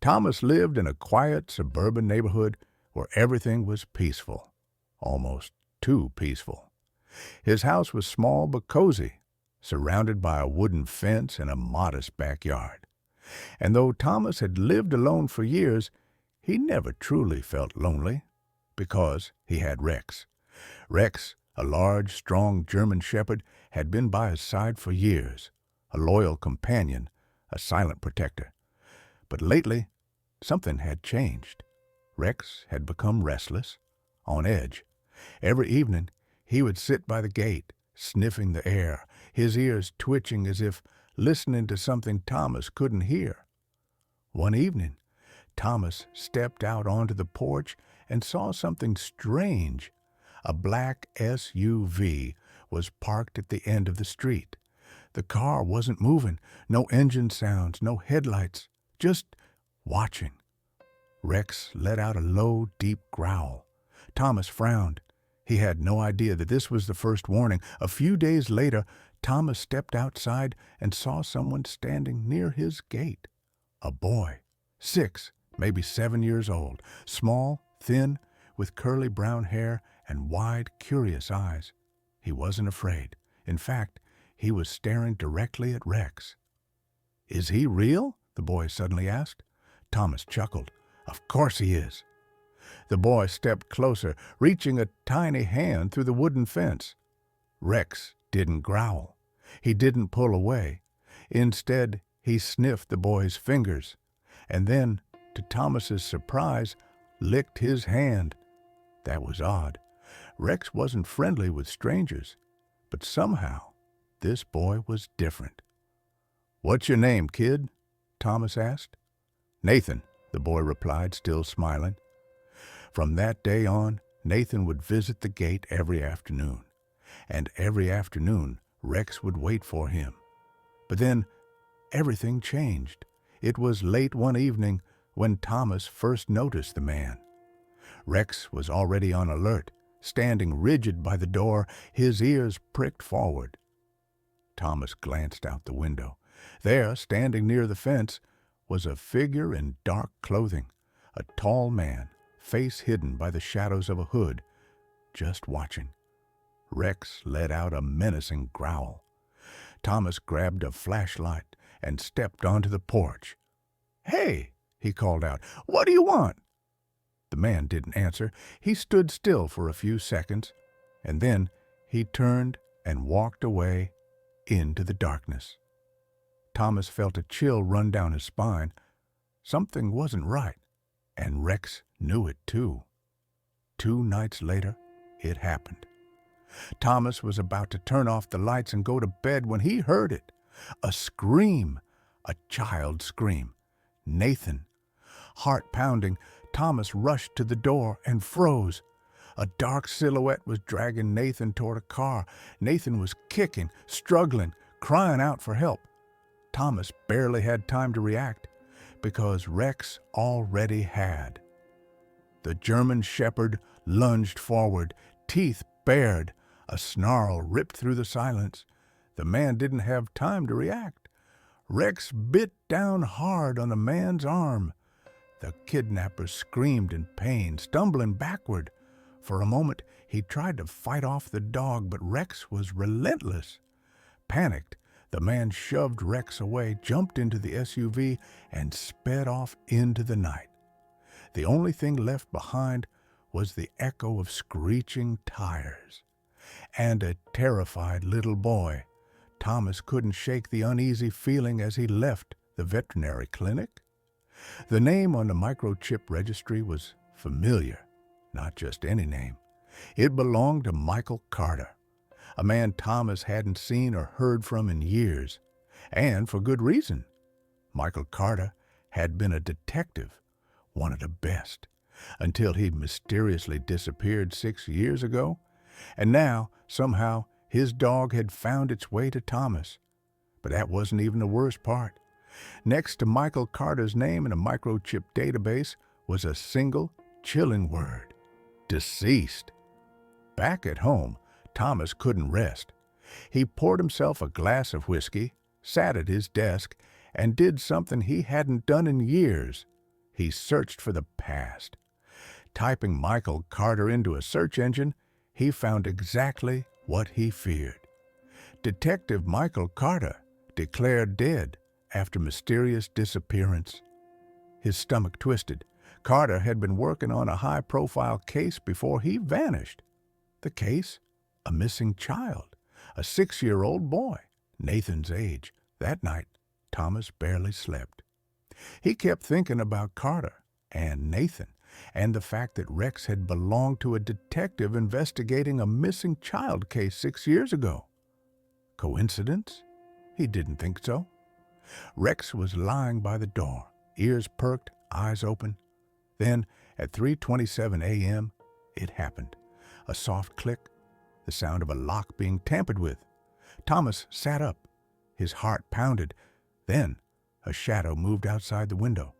Thomas lived in a quiet suburban neighborhood where everything was peaceful, almost too peaceful. His house was small but cozy, surrounded by a wooden fence and a modest backyard. And though Thomas had lived alone for years, he never truly felt lonely, because he had Rex. Rex, a large, strong German shepherd, had been by his side for years, a loyal companion, a silent protector. But lately, something had changed. Rex had become restless, on edge. Every evening, he would sit by the gate, sniffing the air, his ears twitching as if listening to something Thomas couldn't hear. One evening, Thomas stepped out onto the porch and saw something strange. A black SUV was parked at the end of the street. The car wasn't moving, no engine sounds, no headlights, just watching. Rex let out a low, deep growl. Thomas frowned. He had no idea that this was the first warning. A few days later, Thomas stepped outside and saw someone standing near his gate. A boy, 6, maybe 7 years old, small, thin, with curly brown hair and wide, curious eyes. He wasn't afraid. In fact, he was staring directly at Rex. "Is he real?" the boy suddenly asked. Thomas chuckled. "Of course he is." The boy stepped closer, reaching a tiny hand through the wooden fence. Rex didn't growl. He didn't pull away. Instead, he sniffed the boy's fingers, and then, to Thomas's surprise, licked his hand. That was odd. Rex wasn't friendly with strangers, but somehow this boy was different. "What's your name, kid?" Thomas asked. "Nathan," the boy replied, still smiling. From that day on, Nathan would visit the gate every afternoon, and every afternoon Rex would wait for him. But then everything changed. It was late one evening when Thomas first noticed the man. Rex was already on alert, standing rigid by the door, his ears pricked forward. Thomas glanced out the window. There, standing near the fence, was a figure in dark clothing, a tall man, face hidden by the shadows of a hood, just watching. Rex let out a menacing growl. Thomas grabbed a flashlight and stepped onto the porch. "Hey!" he called out. "What do you want?" The man didn't answer. He stood still for a few seconds, and then he turned and walked away into the darkness. Thomas felt a chill run down his spine. Something wasn't right, and Rex knew it too. 2 nights later, it happened. Thomas was about to turn off the lights and go to bed when he heard it. A scream, a child's scream. Nathan. Heart pounding, Thomas rushed to the door and froze. A dark silhouette was dragging Nathan toward a car. Nathan was kicking, struggling, crying out for help. Thomas barely had time to react, because Rex already had. The German shepherd lunged forward, teeth bared. A snarl ripped through the silence. The man didn't have time to react. Rex bit down hard on the man's arm. The kidnapper screamed in pain, stumbling backward. For a moment, he tried to fight off the dog, but Rex was relentless. Panicked, the man shoved Rex away, jumped into the SUV, and sped off into the night. The only thing left behind was the echo of screeching tires. And a terrified little boy. Thomas couldn't shake the uneasy feeling as he left the veterinary clinic. The name on the microchip registry was familiar, not just any name. It belonged to Michael Carter, a man Thomas hadn't seen or heard from in years, and for good reason. Michael Carter had been a detective, one of the best, until he mysteriously disappeared 6 years ago, and now, somehow, his dog had found its way to Thomas. But that wasn't even the worst part. Next to Michael Carter's name in a microchip database was a single, chilling word: deceased. Back at home, Thomas couldn't rest. He poured himself a glass of whiskey, sat at his desk, and did something he hadn't done in years. He searched for the past. Typing Michael Carter into a search engine, he found exactly what he feared. Detective Michael Carter declared dead after mysterious disappearance. His stomach twisted. Carter had been working on a high-profile case before he vanished. The case? A missing child, a 6-year-old boy, Nathan's age. That night, Thomas barely slept. He kept thinking about Carter and Nathan and the fact that Rex had belonged to a detective investigating a missing child case 6 years ago. Coincidence? He didn't think so. Rex was lying by the door, ears perked, eyes open. Then, at 3:27 a.m., it happened. A soft click, the sound of a lock being tampered with. Thomas sat up. His heart pounded. Then, a shadow moved outside the window.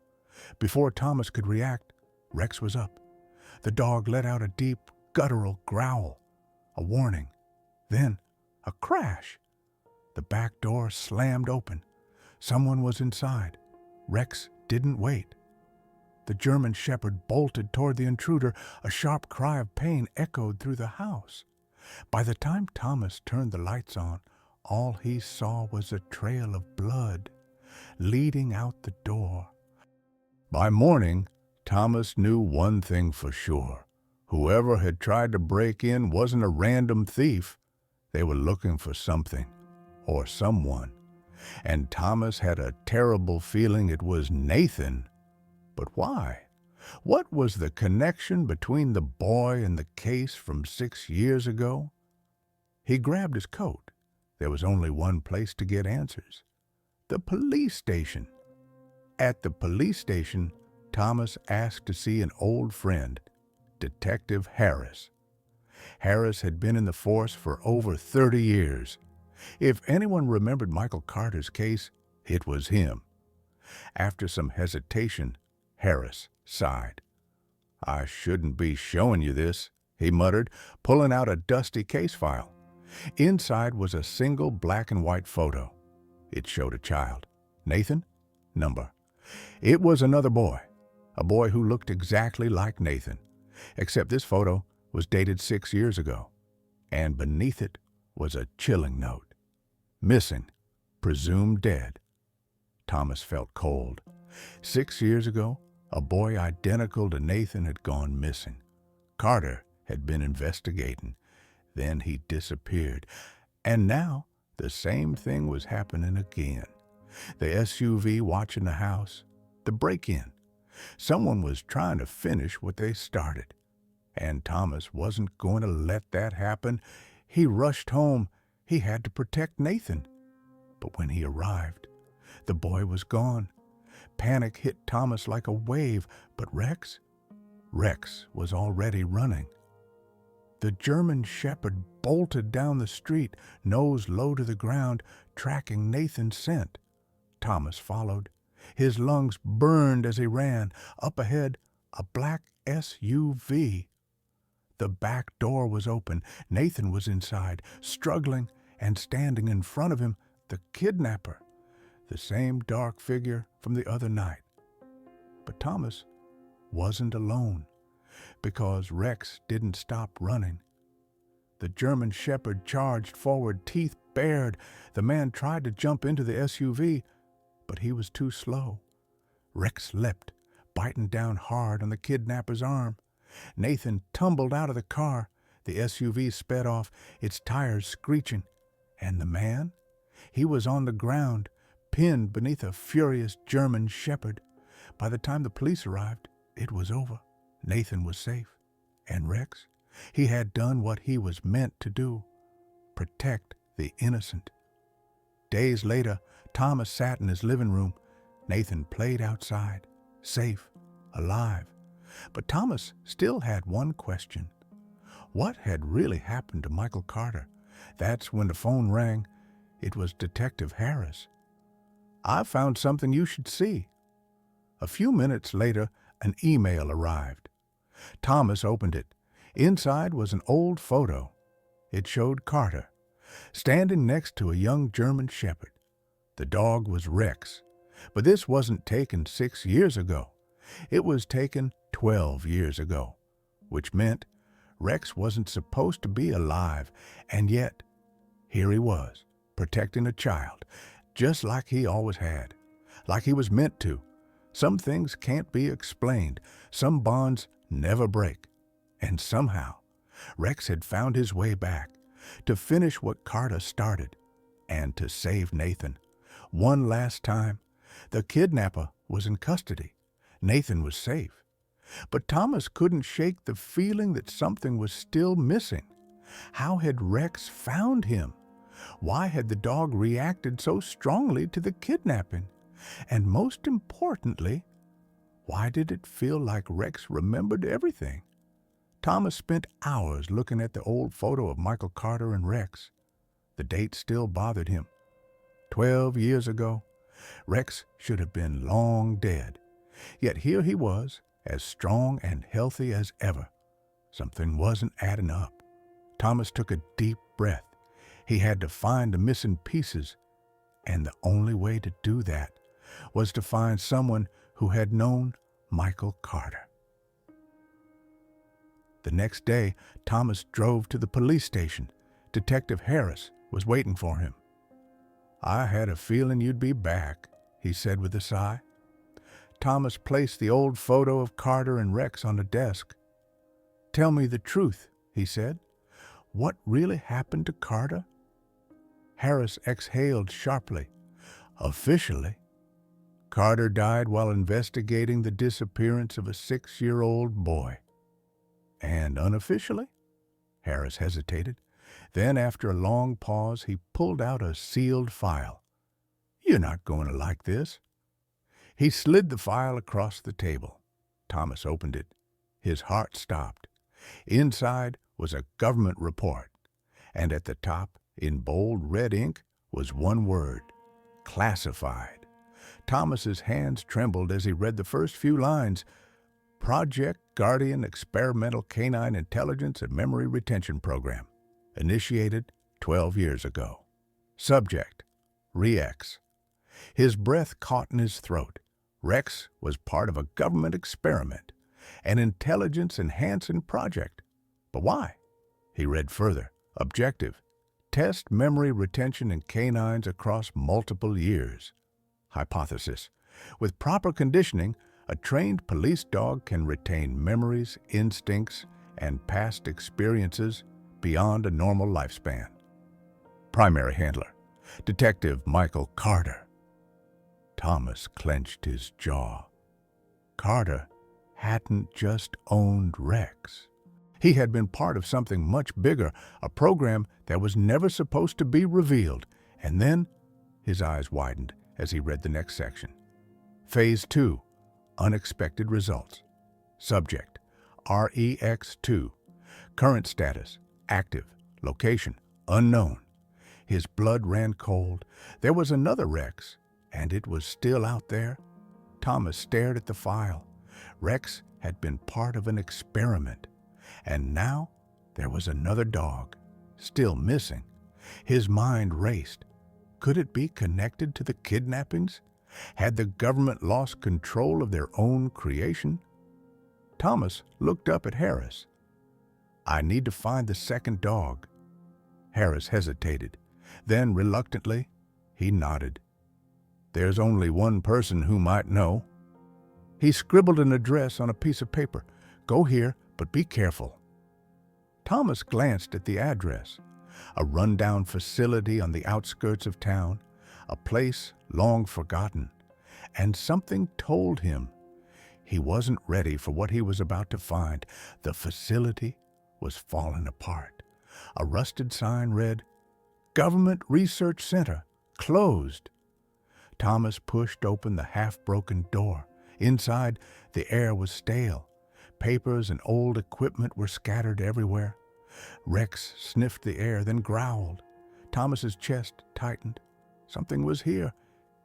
Before Thomas could react, Rex was up. The dog let out a deep, guttural growl, a warning. Then, a crash. The back door slammed open. Someone was inside. Rex didn't wait. The German shepherd bolted toward the intruder. A sharp cry of pain echoed through the house. By the time Thomas turned the lights on, all he saw was a trail of blood leading out the door. By morning, Thomas knew one thing for sure. Whoever had tried to break in wasn't a random thief. They were looking for something or someone. And Thomas had a terrible feeling it was Nathan. But why? What was the connection between the boy and the case from 6 years ago? He grabbed his coat. There was only one place to get answers: the police station. At the police station, Thomas asked to see an old friend, Detective Harris. Harris had been in the force for over 30 years. If anyone remembered Michael Carter's case, it was him. After some hesitation, Harris sighed. "I shouldn't be showing you this," he muttered, pulling out a dusty case file. Inside was a single black and white photo. It showed a child. Nathan? Number. It was another boy, a boy who looked exactly like Nathan, except this photo was dated 6 years ago, and beneath it was a chilling note. Missing, presumed dead. Thomas felt cold. 6 years ago, a boy identical to Nathan had gone missing. Carter had been investigating. Then he disappeared. And now the same thing was happening again. The SUV watching the house, the break-in. Someone was trying to finish what they started. And Thomas wasn't going to let that happen. He rushed home. He had to protect Nathan. But when he arrived, the boy was gone. Panic hit Thomas like a wave. But Rex? Rex was already running. The German shepherd bolted down the street, nose low to the ground, tracking Nathan's scent. Thomas followed. His lungs burned as he ran. Up ahead, a black SUV. The back door was open. Nathan was inside, struggling, and standing in front of him, the kidnapper, the same dark figure from the other night. But Thomas wasn't alone, because Rex didn't stop running. The German shepherd charged forward, teeth bared. The man tried to jump into the SUV, but he was too slow. Rex leapt, biting down hard on the kidnapper's arm. Nathan tumbled out of the car. The SUV sped off, its tires screeching. And the man? He was on the ground, pinned beneath a furious German shepherd. By the time the police arrived, it was over. Nathan was safe. And Rex? He had done what he was meant to do: protect the innocent. Days later, Thomas sat in his living room. Nathan played outside, safe, alive. But Thomas still had one question. What had really happened to Michael Carter? That's when the phone rang. It was Detective Harris. "I found something you should see." A few minutes later, an email arrived. Thomas opened it. Inside was an old photo. It showed Carter, standing next to a young German shepherd. The dog was Rex, but this wasn't taken 6 years ago. It was taken 12 years ago, which meant Rex wasn't supposed to be alive, and yet here he was, protecting a child, just like he always had, like he was meant to. Some things can't be explained, some bonds never break, and somehow Rex had found his way back to finish what Carter started and to save Nathan. One last time, the kidnapper was in custody. Nathan was safe. But Thomas couldn't shake the feeling that something was still missing. How had Rex found him? Why had the dog reacted so strongly to the kidnapping? And most importantly, why did it feel like Rex remembered everything? Thomas spent hours looking at the old photo of Michael Carter and Rex. The date still bothered him. 12 years ago, Rex should have been long dead. Yet here he was, as strong and healthy as ever. Something wasn't adding up. Thomas took a deep breath. He had to find the missing pieces, and the only way to do that was to find someone who had known Michael Carter. The next day, Thomas drove to the police station. Detective Harris was waiting for him. "I had a feeling you'd be back," he said with a sigh. Thomas placed the old photo of Carter and Rex on the desk. "Tell me the truth," he said. "What really happened to Carter?" Harris exhaled sharply. "Officially, Carter died while investigating the disappearance of a 6-year-old boy." "And unofficially?" Harris hesitated. Then, after a long pause, he pulled out a sealed file. "You're not going to like this." He slid the file across the table. Thomas opened it. His heart stopped. Inside was a government report, and at the top, in bold red ink, was one word: classified. Thomas's hands trembled as he read the first few lines. Project Guardian Experimental Canine Intelligence and Memory Retention Program. Initiated 12 years ago. Subject: Rex. His breath caught in his throat. Rex was part of a government experiment, an intelligence-enhancing project. But why? He read further. Objective: test memory retention in canines across multiple years. Hypothesis: with proper conditioning, a trained police dog can retain memories, instincts, and past experiences beyond a normal lifespan. Primary handler: Detective Michael Carter. Thomas clenched his jaw. Carter hadn't just owned Rex. He had been part of something much bigger, a program that was never supposed to be revealed. And then his eyes widened as he read the next section. Phase 2, Unexpected Results. Subject: REX2. Current status: active. Location: unknown. His blood ran cold. There was another Rex, and it was still out there. Thomas stared at the file. Rex had been part of an experiment, and now there was another dog, still missing. His mind raced. Could it be connected to the kidnappings? Had the government lost control of their own creation? Thomas looked up at Harris. "I need to find the second dog." Harris hesitated. Then, reluctantly, he nodded. "There's only one person who might know." He scribbled an address on a piece of paper. "Go here, but be careful." Thomas glanced at the address. A rundown facility on the outskirts of town, a place long forgotten. And something told him he wasn't ready for what he was about to find. The facility was falling apart. A rusted sign read, "Government Research Center, closed." Thomas pushed open the half-broken door. Inside, the air was stale. Papers and old equipment were scattered everywhere. Rex sniffed the air, then growled. Thomas's chest tightened. Something was here.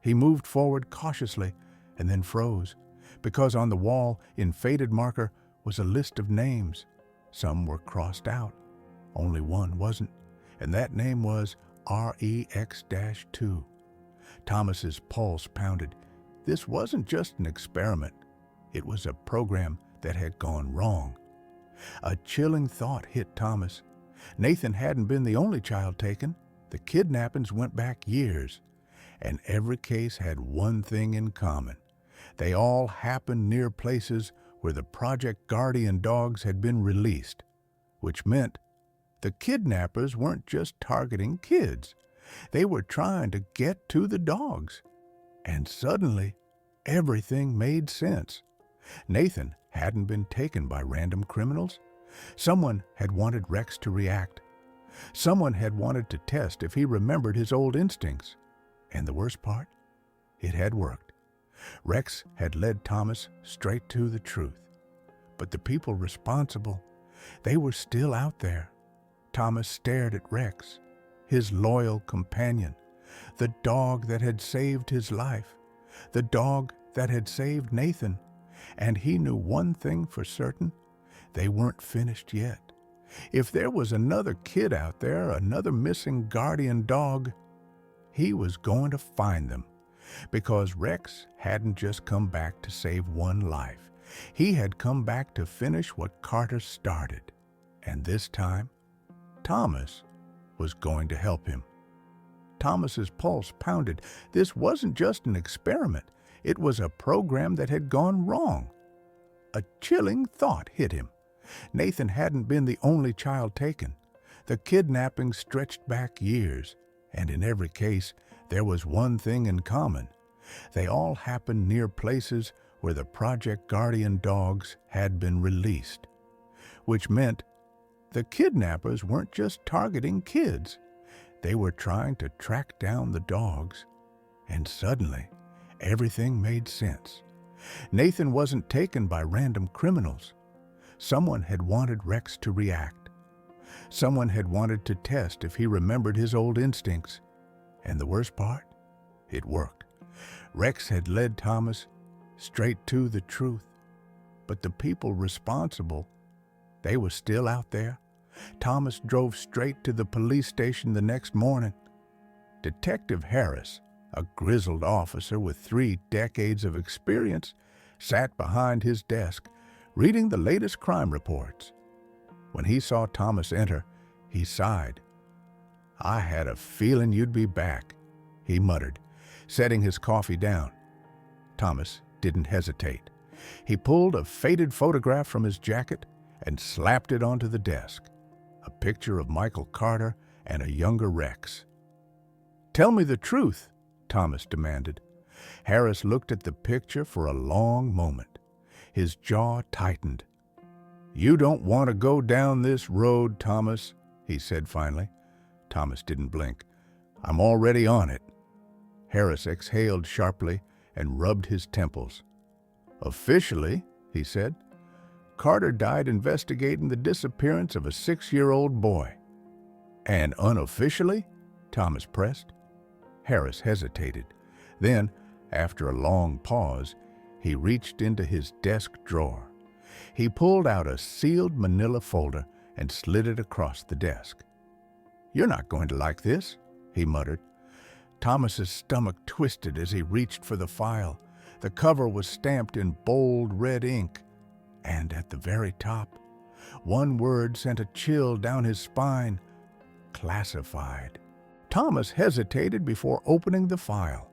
He moved forward cautiously and then froze, because on the wall, in faded marker, was a list of names. Some were crossed out. Only one wasn't, and that name was REX-2. Thomas's pulse pounded. This wasn't just an experiment. It was a program that had gone wrong. A chilling thought hit Thomas. Nathan hadn't been the only child taken. The kidnappings went back years, and every case had one thing in common. They all happened near places where the Project Guardian dogs had been released, which meant the kidnappers weren't just targeting kids. They were trying to get to the dogs. And suddenly, everything made sense. Nathan hadn't been taken by random criminals. Someone had wanted Rex to react. Someone had wanted to test if he remembered his old instincts. And the worst part? It had worked. Rex had led Thomas straight to the truth. But the people responsible, they were still out there. Thomas stared at Rex, his loyal companion, the dog that had saved his life, the dog that had saved Nathan. And he knew one thing for certain: they weren't finished yet. If there was another kid out there, another missing guardian dog, he was going to find them. Because Rex hadn't just come back to save one life. He had come back to finish what Carter started. And this time, Thomas was going to help him. Thomas's pulse pounded. This wasn't just an experiment. It was a program that had gone wrong. A chilling thought hit him. Nathan hadn't been the only child taken. The kidnapping stretched back years, and in every case, there was one thing in common. They all happened near places where the Project Guardian dogs had been released, which meant the kidnappers weren't just targeting kids. They were trying to track down the dogs. And suddenly, everything made sense. Nathan wasn't taken by random criminals. Someone had wanted Rex to react. Someone had wanted to test if he remembered his old instincts. And the worst part? It worked. Rex had led Thomas straight to the truth. But the people responsible, they were still out there. Thomas drove straight to the police station the next morning. Detective Harris, a grizzled officer with 3 decades of experience, sat behind his desk, reading the latest crime reports. When he saw Thomas enter, he sighed. "I had a feeling you'd be back," he muttered, setting his coffee down. Thomas didn't hesitate. He pulled a faded photograph from his jacket and slapped it onto the desk. A picture of Michael Carter and a younger Rex. "Tell me the truth," Thomas demanded. Harris looked at the picture for a long moment. His jaw tightened. "You don't want to go down this road, Thomas," he said finally. Thomas didn't blink. "I'm already on it." Harris exhaled sharply and rubbed his temples. "Officially," he said, "Carter died investigating the disappearance of a 6-year-old boy." "And unofficially?" Thomas pressed. Harris hesitated. Then, after a long pause, he reached into his desk drawer. He pulled out a sealed manila folder and slid it across the desk. "You're not going to like this," he muttered. Thomas's stomach twisted as he reached for the file. The cover was stamped in bold red ink, and at the very top, one word sent a chill down his spine: classified. Thomas hesitated before opening the file.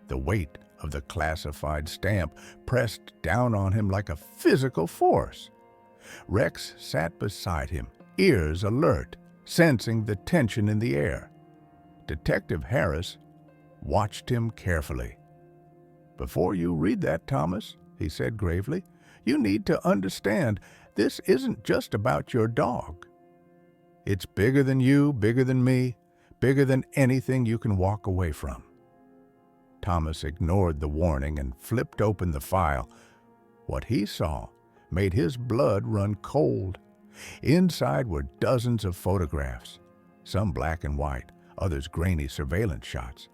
The weight of the classified stamp pressed down on him like a physical force. Rex sat beside him, ears alert, sensing the tension in the air. Detective Harris watched him carefully. "Before you read that, Thomas," he said gravely, "you need to understand this isn't just about your dog. It's bigger than you, bigger than me, bigger than anything you can walk away from." Thomas ignored the warning and flipped open the file. What he saw made his blood run cold. Inside were dozens of photographs, some black and white, others grainy surveillance shots.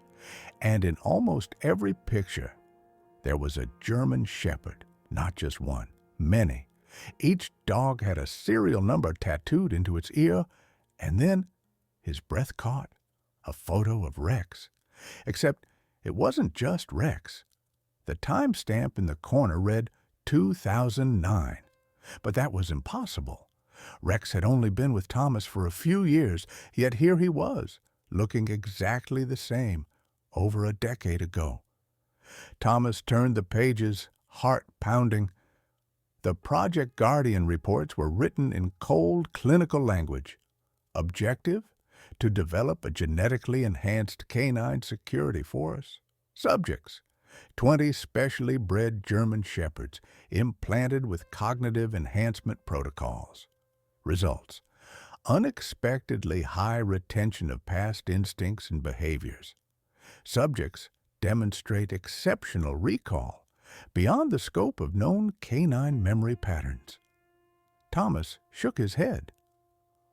And in almost every picture, there was a German shepherd, not just one, many. Each dog had a serial number tattooed into its ear, and then his breath caught a photo of Rex. Except it wasn't just Rex. The timestamp in the corner read 2009. But that was impossible. Rex had only been with Thomas for a few years, yet here he was, looking exactly the same, over a decade ago. Thomas turned the pages, heart pounding. The Project Guardian reports were written in cold, clinical language. Objective: to develop a genetically enhanced canine security force. Subjects: 20 specially bred German Shepherds implanted with cognitive enhancement protocols. Results: unexpectedly high retention of past instincts and behaviors. Subjects demonstrate exceptional recall beyond the scope of known canine memory patterns. Thomas shook his head.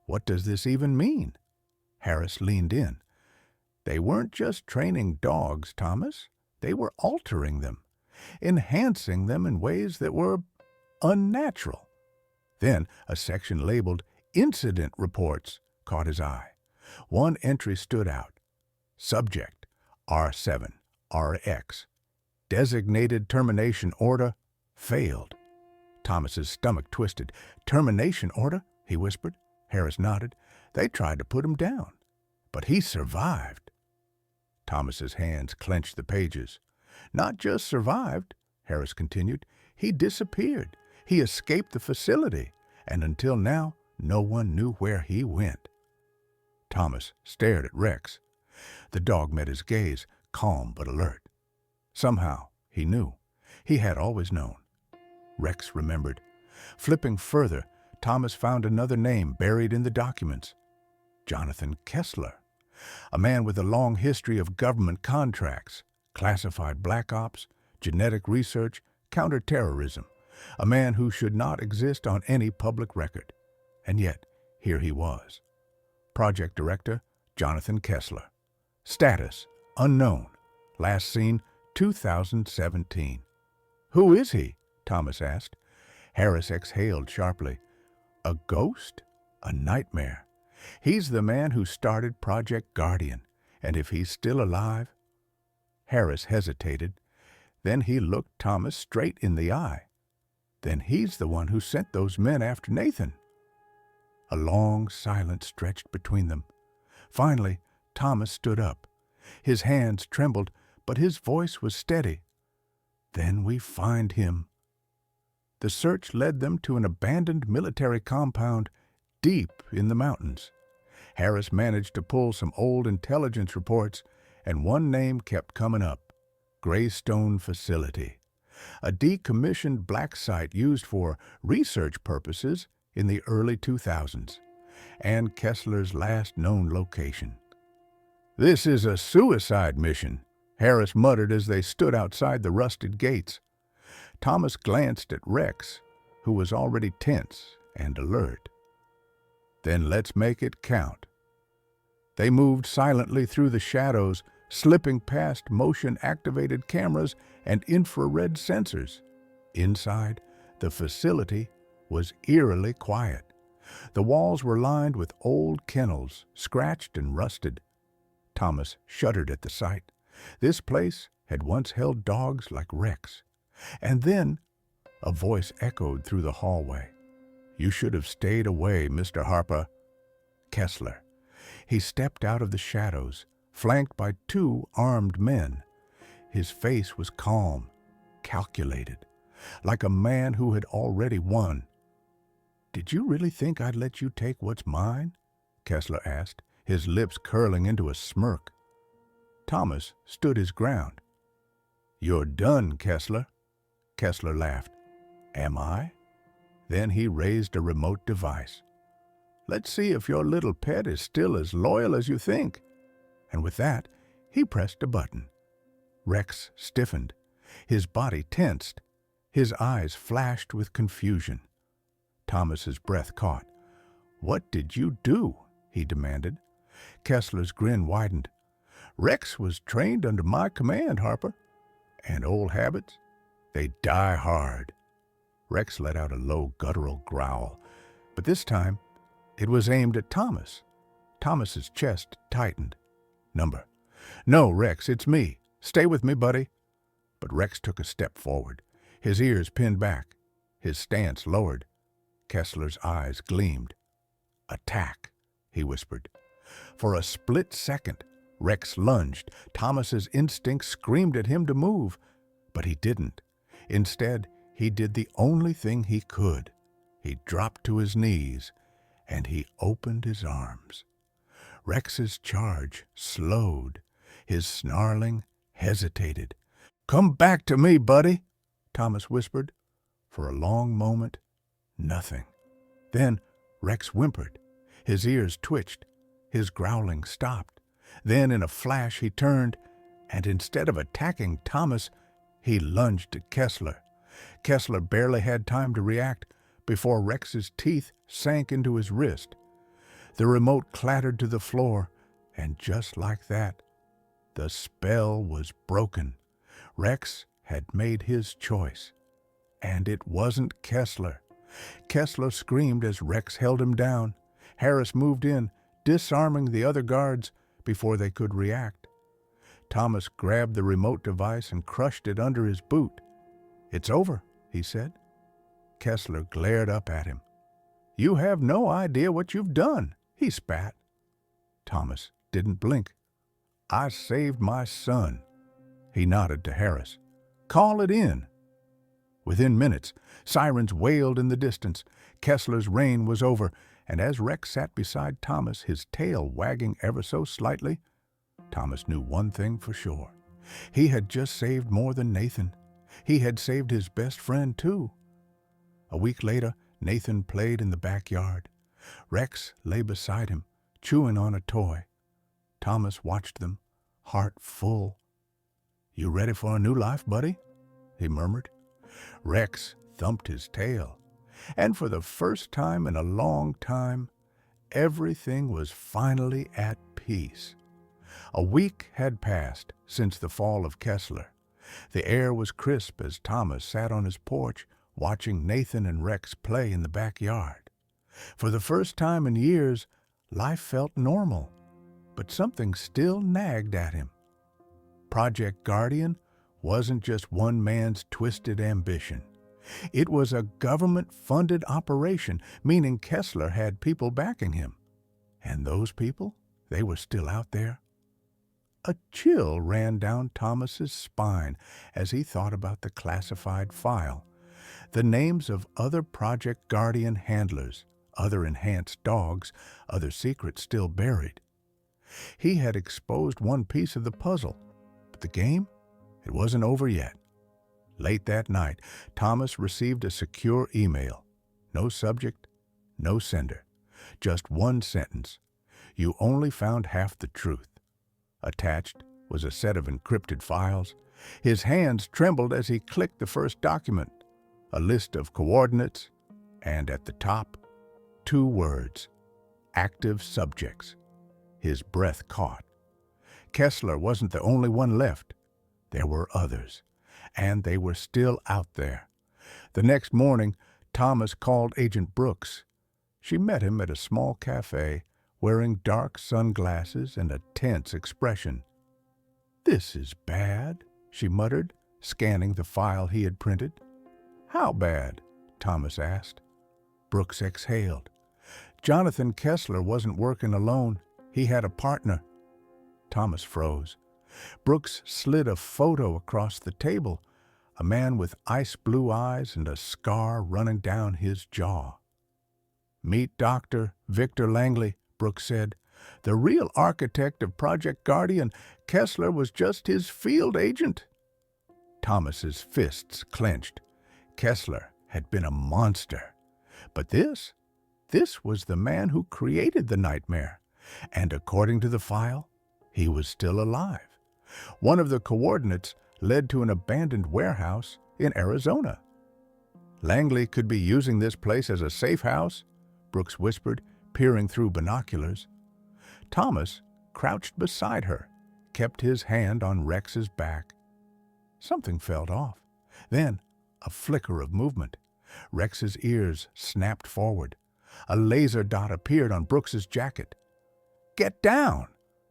What does this even mean? Harris leaned in. They weren't just training dogs, Thomas. They were altering them, enhancing them in ways that were unnatural. Then a section labeled Incident Reports caught his eye. One entry stood out. Subject: R7, RX. Designated termination order failed. Thomas's stomach twisted. Termination order? He whispered. Harris nodded. They tried to put him down, but he survived. Thomas's hands clenched the pages. Not just survived, Harris continued. He disappeared. He escaped the facility, and until now, no one knew where he went. Thomas stared at Rex. The dog met his gaze, calm but alert. Somehow, he knew. He had always known. Rex remembered. Flipping further, Thomas found another name buried in the documents. Jonathan Kessler, a man with a long history of government contracts, classified black ops, genetic research, counterterrorism, a man who should not exist on any public record. And yet, here he was. Project Director, Jonathan Kessler. Status: unknown. Last seen, 2017. Who is he? Thomas asked. Harris exhaled sharply. A ghost? A nightmare. He's the man who started Project Guardian, and if he's still alive... Harris hesitated. Then he looked Thomas straight in the eye. Then he's the one who sent those men after Nathan. A long silence stretched between them. Finally, Thomas stood up. His hands trembled, but his voice was steady. Then we find him. The search led them to an abandoned military compound deep in the mountains. Harris managed to pull some old intelligence reports, and one name kept coming up: Greystone Facility, a decommissioned black site used for research purposes in the early 2000s, and Kessler's last known location. "This is a suicide mission," Harris muttered as they stood outside the rusted gates. Thomas glanced at Rex, who was already tense and alert. "Then let's make it count." They moved silently through the shadows, slipping past motion-activated cameras and infrared sensors. Inside, the facility was eerily quiet. The walls were lined with old kennels, scratched and rusted. Thomas shuddered at the sight. This place had once held dogs like Rex. And then a voice echoed through the hallway. "You should have stayed away, Mr. Harper." Kessler. He stepped out of the shadows, flanked by 2 armed men. His face was calm, calculated, like a man who had already won. "Did you really think I'd let you take what's mine?" Kessler asked, his lips curling into a smirk. Thomas stood his ground. "You're done, Kessler." Kessler laughed. "Am I?" Then he raised a remote device. "Let's see if your little pet is still as loyal as you think." And with that, he pressed a button. Rex stiffened. His body tensed. His eyes flashed with confusion. Thomas's breath caught. "What did you do?" he demanded. Kessler's grin widened. "Rex was trained under my command, Harper. And old habits? They die hard." Rex let out a low, guttural growl, but this time it was aimed at Thomas. Thomas's chest tightened. "Number." "No, Rex, it's me. Stay with me, buddy." But Rex took a step forward. His ears pinned back, his stance lowered. Kessler's eyes gleamed. "Attack," he whispered. For a split second, Rex lunged. Thomas's instinct screamed at him to move, but he didn't. Instead, he did the only thing he could. He dropped to his knees, and he opened his arms. Rex's charge slowed. His snarling hesitated. "Come back to me, buddy," Thomas whispered. For a long moment, nothing. Then Rex whimpered. His ears twitched. His growling stopped. Then in a flash he turned, and instead of attacking Thomas, he lunged at Kessler. Kessler barely had time to react before Rex's teeth sank into his wrist. The remote clattered to the floor, and just like that, the spell was broken. Rex had made his choice, and it wasn't Kessler. Kessler screamed as Rex held him down. Harris moved in, disarming the other guards before they could react. Thomas grabbed the remote device and crushed it under his boot. "It's over," he said. Kessler glared up at him. "You have no idea what you've done," he spat. Thomas didn't blink. "I saved my son." He nodded to Harris. "Call it in." Within minutes, sirens wailed in the distance. Kessler's reign was over, and as Rex sat beside Thomas, his tail wagging ever so slightly, Thomas knew one thing for sure. He had just saved more than Nathan. He had saved his best friend, too. A week later, Nathan played in the backyard. Rex lay beside him, chewing on a toy. Thomas watched them, heart full. "You ready for a new life, buddy?" he murmured. Rex thumped his tail, and for the first time in a long time, everything was finally at peace. A week had passed since the fall of Kessler. The air was crisp as Thomas sat on his porch watching Nathan and Rex play in the backyard. For the first time in years, life felt normal, but something still nagged at him. Project Guardian wasn't just one man's twisted ambition. It was a government-funded operation, meaning Kessler had people backing him. And those people, they were still out there. A chill ran down Thomas's spine as he thought about the classified file. The names of other Project Guardian handlers, other enhanced dogs, other secrets still buried. He had exposed one piece of the puzzle, but the game, it wasn't over yet. Late that night, Thomas received a secure email. No subject, no sender. Just one sentence. "You only found half the truth." Attached was a set of encrypted files. His hands trembled as he clicked the first document, a list of coordinates, and at the top, 2 words, "active subjects." His breath caught. Kessler wasn't the only one left. There were others, and they were still out there. The next morning, Thomas called Agent Brooks. She met him at a small cafe, wearing dark sunglasses and a tense expression. "This is bad," she muttered, scanning the file he had printed. "How bad?" Thomas asked. Brooks exhaled. Jonathan Kessler wasn't working alone. He had a partner. Thomas froze. Brooks slid a photo across the table, a man with ice-blue eyes and a scar running down his jaw. "Meet Dr. Victor Langley," Brooks said. "The real architect of Project Guardian. Kessler was just his field agent." Thomas's fists clenched. Kessler had been a monster. But this was the man who created the nightmare. And according to the file, he was still alive. One of the coordinates led to an abandoned warehouse in Arizona. "Langley could be using this place as a safe house," Brooks whispered, peering through binoculars. Thomas, crouched beside her, kept his hand on Rex's back. Something felt off. Then, a flicker of movement. Rex's ears snapped forward. A laser dot appeared on Brooks's jacket. "Get down!"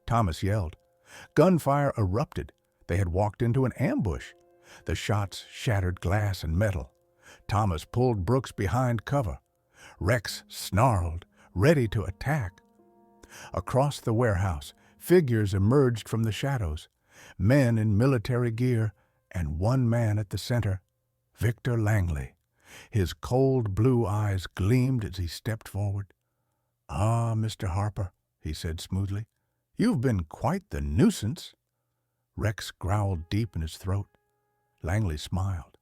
Thomas yelled. Gunfire erupted. They had walked into an ambush. The shots shattered glass and metal. Thomas pulled Brooks behind cover. Rex snarled, ready to attack. Across the warehouse, figures emerged from the shadows, men in military gear, and one man at the center, Victor Langley. His cold blue eyes gleamed as he stepped forward. "Ah, Mr. Harper," he said smoothly, "you've been quite the nuisance." Rex growled deep in his throat. Langley smiled.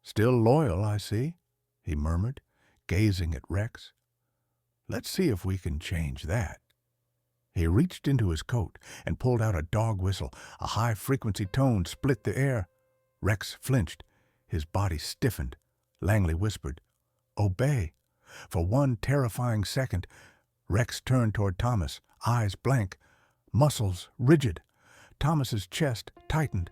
"Still loyal, I see," he murmured, gazing at Rex. "Let's see if we can change that." He reached into his coat and pulled out a dog whistle. A high-frequency tone split the air. Rex flinched. His body stiffened. Langley whispered, "Obey." For one terrifying second, Rex turned toward Thomas, eyes blank, muscles rigid. Thomas's chest tightened.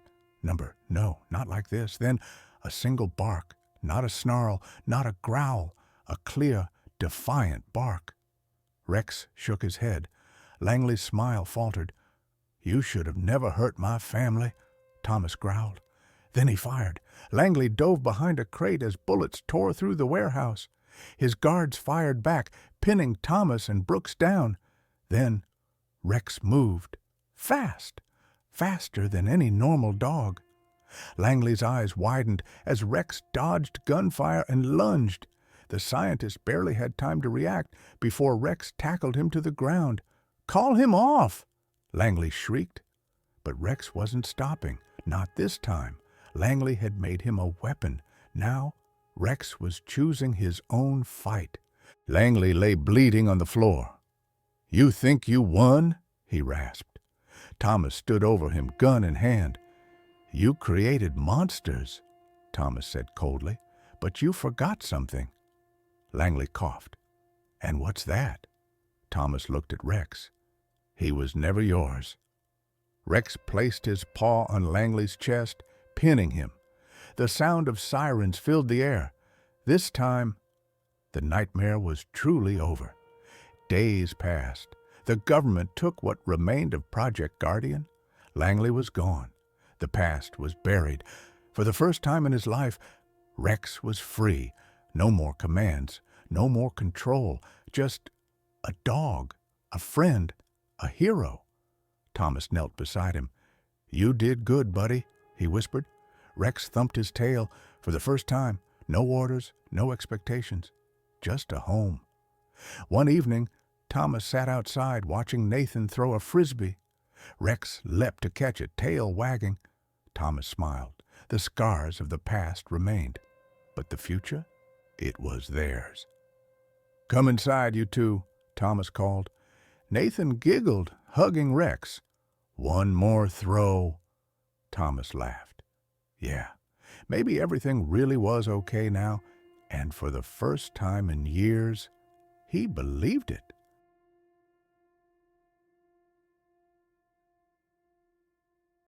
No, not like this. Then a single bark, not a snarl, not a growl, a clear, defiant bark. Rex shook his head. Langley's smile faltered. "You should have never hurt my family," Thomas growled. Then he fired. Langley dove behind a crate as bullets tore through the warehouse. His guards fired back, pinning Thomas and Brooks down. Then Rex moved. Fast. Faster than any normal dog. Langley's eyes widened as Rex dodged gunfire and lunged. The scientist barely had time to react before Rex tackled him to the ground. "Call him off!" Langley shrieked. But Rex wasn't stopping, not this time. Langley had made him a weapon. Now Rex was choosing his own fight. Langley lay bleeding on the floor. "You think you won?" he rasped. Thomas stood over him, gun in hand. "You created monsters," Thomas said coldly, "but you forgot something." Langley coughed. "And what's that?" Thomas looked at Rex. "He was never yours." Rex placed his paw on Langley's chest, pinning him. The sound of sirens filled the air. This time, the nightmare was truly over. Days passed. The government took what remained of Project Guardian. Langley was gone. The past was buried. For the first time in his life, Rex was free. No more commands, no more control, just a dog, a friend, a hero. Thomas knelt beside him. "You did good, buddy," he whispered. Rex thumped his tail. For the first time, no orders, no expectations, just a home. One evening, Thomas sat outside watching Nathan throw a frisbee. Rex leapt to catch it, tail wagging. Thomas smiled. The scars of the past remained. But the future? It was theirs. "Come inside, you two," Thomas called. Nathan giggled, hugging Rex. "One more throw." Thomas laughed. Yeah, maybe everything really was okay now, and for the first time in years, he believed it.